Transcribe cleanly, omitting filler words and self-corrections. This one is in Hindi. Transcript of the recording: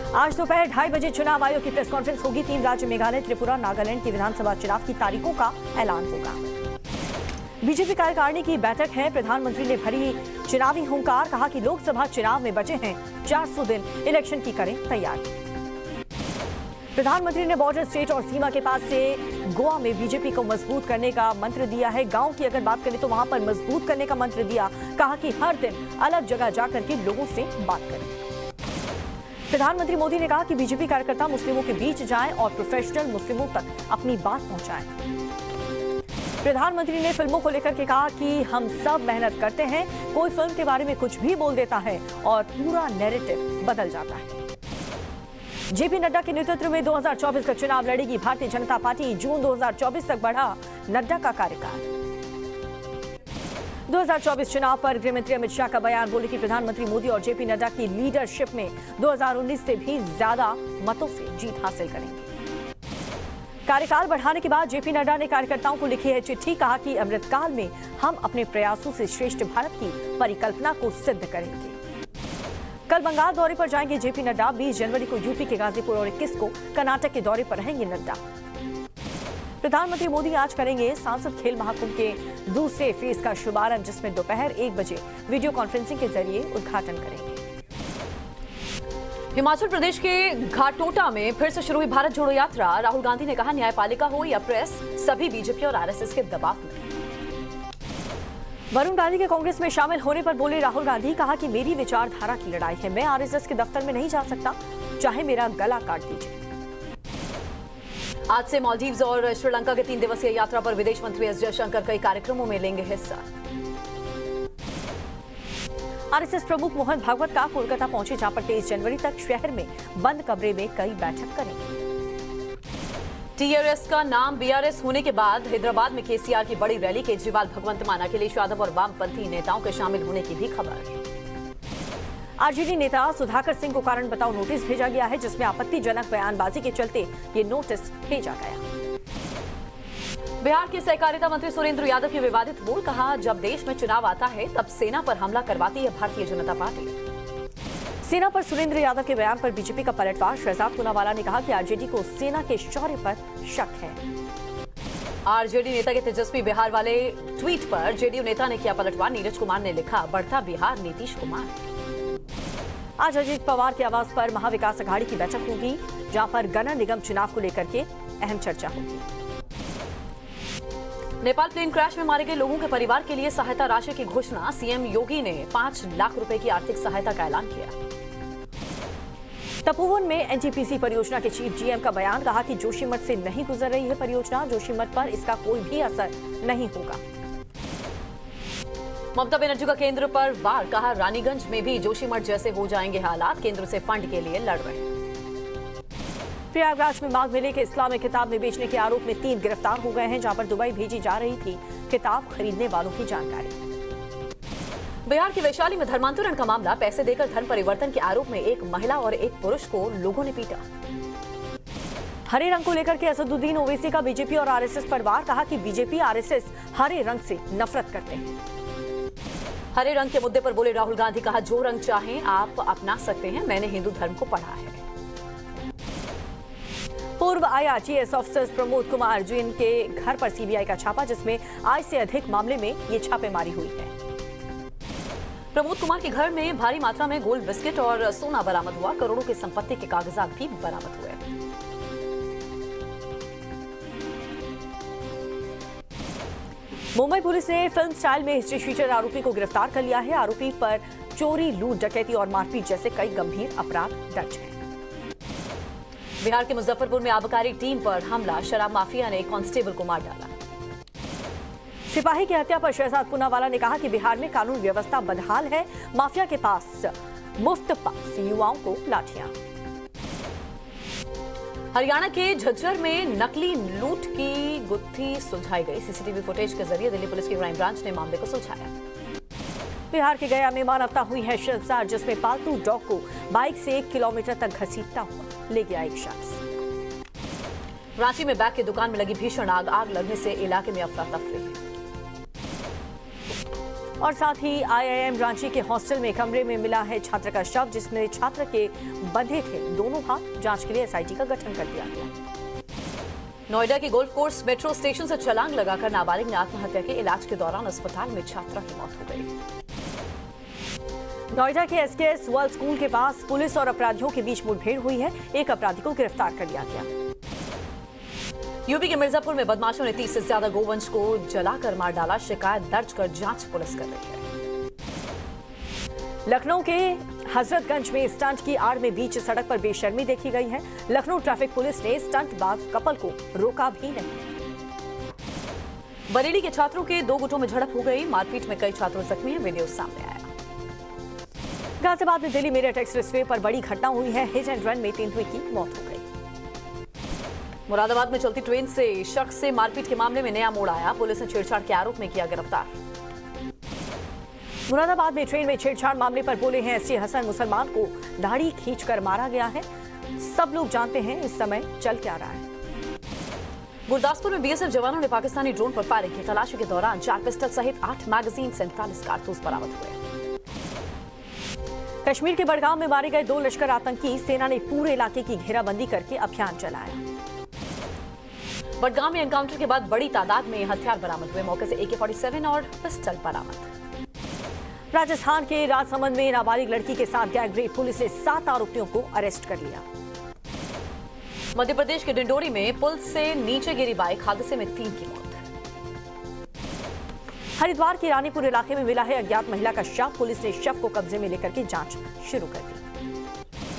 आज दोपहर 2:30 बजे चुनाव आयोग की प्रेस कॉन्फ्रेंस होगी। 3 राज्य मेघालय, त्रिपुरा, नागालैंड की विधानसभा चुनाव की तारीखों का ऐलान होगा। बीजेपी कार्यकारिणी की बैठक है। प्रधानमंत्री ने भरी चुनावी हुंकार, कहा कि लोकसभा चुनाव में बचे हैं 400 दिन, इलेक्शन की करें तैयारी। प्रधानमंत्री ने बॉर्डर स्टेट और सीमा के पास से गोवा में बीजेपी को मजबूत करने का मंत्र दिया है। गांव की अगर बात करें तो वहां पर मजबूत करने का मंत्र दिया, कहा कि हर दिन अलग जगह जाकर के लोगों से बात करें। प्रधानमंत्री मोदी ने कहा कि बीजेपी कार्यकर्ता मुस्लिमों के बीच जाएं और प्रोफेशनल मुस्लिमों तक अपनी बात पहुंचाएं। प्रधानमंत्री ने फिल्मों को लेकर के कहा कि हम सब मेहनत करते हैं, कोई फिल्म के बारे में कुछ भी बोल देता है और पूरा नैरेटिव बदल जाता है। जेपी नड्डा के नेतृत्व में 2024 का चुनाव लड़ेगी भारतीय जनता पार्टी। जून 2024 तक बढ़ा नड्डा का कार्यकाल। 2024 चुनाव पर गृहमंत्री अमित शाह का बयान, बोले कि प्रधानमंत्री मोदी और जेपी नड्डा की लीडरशिप में 2019 से भी ज्यादा मतों से जीत हासिल करेंगे। कार्यकाल बढ़ाने के बाद जेपी नड्डा ने कार्यकर्ताओं को लिखी है चिट्ठी, कहा कि अमृतकाल में हम अपने प्रयासों से श्रेष्ठ भारत की परिकल्पना को सिद्ध करेंगे। कल बंगाल दौरे पर जाएंगे जेपी नड्डा। 20 जनवरी को यूपी के गाजीपुर और 21 को कर्नाटक के दौरे पर रहेंगे नड्डा। प्रधानमंत्री मोदी आज करेंगे सांसद खेल महाकुंभ के दूसरे फेज का शुभारंभ, जिसमें दोपहर 1 बजे वीडियो कॉन्फ्रेंसिंग के जरिए उद्घाटन करेंगे। हिमाचल प्रदेश के घाटोटा में फिर से शुरू हुई भारत जोड़ो यात्रा। राहुल गांधी ने कहा, न्यायपालिका हो या प्रेस, सभी बीजेपी और आरएसएस के दबाव में। वरुण गांधी के कांग्रेस में शामिल होने पर बोले राहुल गांधी, कहा कि मेरी विचारधारा की लड़ाई है, मैं आरएसएस के दफ्तर में नहीं जा सकता, चाहे मेरा गला काट दीजिए। आज से मालदीव्स और श्रीलंका के 3 दिवसीय यात्रा पर विदेश मंत्री एस जयशंकर कई कार्यक्रमों में लेंगे हिस्सा। आरएसएस प्रमुख मोहन भागवत का कोलकाता पहुंचे, जहां पर 23 जनवरी तक शहर में बंद कमरे में कई बैठक करेंगे। टीआरएस का नाम बीआरएस होने के बाद हैदराबाद में केसीआर की बड़ी रैली, केजरीवाल, भगवंत मान, अखिलेश यादव और वामपंथी नेताओं के शामिल होने की भी खबर। आरजेडी नेता सुधाकर सिंह को कारण बताओ नोटिस भेजा गया है, जिसमें आपत्तिजनक बयानबाजी के चलते ये नोटिस भेजा गया। बिहार के सहकारिता मंत्री सुरेंद्र यादव की विवादित बोल, कहा जब देश में चुनाव आता है तब सेना पर हमला करवाती है भारतीय जनता पार्टी। सेना पर सुरेंद्र यादव के बयान पर बीजेपी का पलटवार। शहजाद पूनावाला ने कहा कि आरजेडी को सेना के शौर्य पर शक है। आरजेडी नेता के तेजस्वी बिहार वाले ट्वीट पर जेडीयू नेता ने किया पलटवार। नीरज कुमार ने लिखा, बढ़ता बिहार नीतीश कुमार। आज अजीत पवार के आवास पर महाविकास अघाड़ी की बैठक होगी, जहां पर गणना निगम चुनाव को लेकर के अहम चर्चा होगी। नेपाल प्लेन क्रैश में मारे गए लोगों के परिवार के लिए सहायता राशि की घोषणा। सीएम योगी ने 5 लाख रुपए की आर्थिक सहायता का ऐलान किया। तपोवन में एनटीपीसी परियोजना के चीफ जीएम का बयान, कहा कि जोशीमठ से नहीं गुजर रही है परियोजना, जोशीमठ पर इसका कोई भी असर नहीं होगा। ममता बनर्जी का केंद्र पर वार, कहा रानीगंज में भी जोशीमठ जैसे हो जाएंगे हालात, केंद्र से फंड के लिए लड़ रहे हैं। प्रयागराज में माघ मेले के इस्लामिक किताब में बेचने के आरोप में 3 गिरफ्तार हो गए हैं, जहां पर दुबई भेजी जा रही थी किताब खरीदने वालों की जानकारी। बिहार की वैशाली में धर्मांतरण का मामला, पैसे देकर धर्म परिवर्तन के आरोप में एक महिला और एक पुरुष को लोगों ने पीटा। हरे रंग को लेकर के असदुद्दीन ओवैसी का बीजेपी और आरएसएस पर वार, कहा कि बीजेपी आरएसएस हरे रंग से नफरत करते हैं। हरे रंग के मुद्दे पर बोले राहुल गांधी, कहा जो रंग चाहें आप अपना सकते हैं, मैंने हिंदू धर्म को पढ़ा है। पूर्व आईआरटीएस ऑफिसर प्रमोद कुमार जैन के घर पर सीबीआई का छापा, जिसमें आय से अधिक मामले में ये छापेमारी हुई है। प्रमोद कुमार के घर में भारी मात्रा में गोल्ड बिस्किट और सोना बरामद हुआ। करोड़ों की संपत्ति के कागजात भी बरामद हुए। मुंबई पुलिस ने फिल्म स्टाइल में हिस्ट्री शीटर आरोपी को गिरफ्तार कर लिया है। आरोपी पर चोरी, लूट, डकैती और मारपीट जैसे कई गंभीर अपराध दर्ज हैं। बिहार के मुजफ्फरपुर में आबकारी टीम पर हमला, शराब माफिया ने कांस्टेबल को मार डाला। सिपाही की हत्या पर शहजाद पूनावाला ने कहा कि बिहार में कानून व्यवस्था बदहाल है, माफिया के पास मुफ्त पास, युवाओं को लाठियां। हरियाणा के झज्जर में नकली लूट की गुत्थी सुलझाई गई। सीसीटीवी फुटेज के जरिए दिल्ली पुलिस की क्राइम ब्रांच ने मामले को सुलझाया। बिहार के गया में मानवता हुई है शर्मसार, जिसमें पालतू डॉग को बाइक से 1 किलोमीटर तक घसीटता हुआ ले गया एक शख्स। रांची में बैग की दुकान में लगी भीषण आग लगने से इलाके में अफरा तफरी। और साथ ही IIM रांची के हॉस्टल में कमरे में मिला है छात्र का शव, जिसमें छात्र के बंधे थे दोनों हाथ। जांच के लिए SIT का गठन कर दिया गया। नोएडा के गोल्फ कोर्स मेट्रो स्टेशन से छलांग लगाकर नाबालिग ने आत्महत्या की। इलाज के दौरान अस्पताल में छात्रा की मौत हो गई। नोएडा के SKS वर्ल्ड स्कूल के पास पुलिस और अपराधियों के बीच मुठभेड़ हुई है। एक अपराधी को गिरफ्तार कर लिया गया। यूपी के मिर्जापुर में बदमाशों ने 30 से ज्यादा गोवंश को जलाकर मार डाला। शिकायत दर्ज कर जांच पुलिस कर रही है। लखनऊ के हजरतगंज में स्टंट की आड़ में बीच सड़क पर बेशर्मी देखी गई है। लखनऊ ट्रैफिक पुलिस ने स्टंटबाज कपल को रोका भी नहीं। बरेली के छात्रों के 2 गुटों में झड़प हो गई। मारपीट में कई छात्र जख्मी हैं। वीडियो सामने आया। गाजियाबाद में दिल्ली मेरठ एक्सप्रेसवे पर बड़ी घटना हुई है। हिट एंड रन में तेंदुए की मौत हो गई। मुरादाबाद में चलती ट्रेन से शख्स से मारपीट के मामले में नया मोड़ आया। पुलिस ने छेड़छाड़ के आरोप में किया गिरफ्तार। मुरादाबाद में ट्रेन में छेड़छाड़ मामले पर बोले हैं ST हसन, मुसलमान को दाढ़ी खींचकर मारा गया है। सब लोग जानते हैं इस समय चल क्या रहा है। गुरदासपुर में BSF जवानों ने पाकिस्तानी ड्रोन पर फायरिंग की। तलाशी के दौरान 4 पिस्टल सहित 8 मैगजीन 47 कारतूस बरामद हुए। कश्मीर के बड़गांव में मारे गए 2 लश्कर आतंकी। सेना ने पूरे इलाके की घेराबंदी करके अभियान चलाया। बड़गांव में एनकाउंटर के बाद बड़ी तादाद में हथियार बरामद हुए। मौके से AK-47 और पिस्टल बरामद। राजस्थान के राजसमंद में नाबालिग लड़की के साथ गैंग रेप। पुलिस ने 7 आरोपियों को अरेस्ट कर लिया। मध्य प्रदेश के डिंडोरी में पुल से नीचे गिरी बाइक, हादसे में 3 की मौत। हरिद्वार के रानीपुर इलाके में मिला है अज्ञात महिला का शव। पुलिस ने शव को कब्जे में लेकर के जांच शुरू कर दी।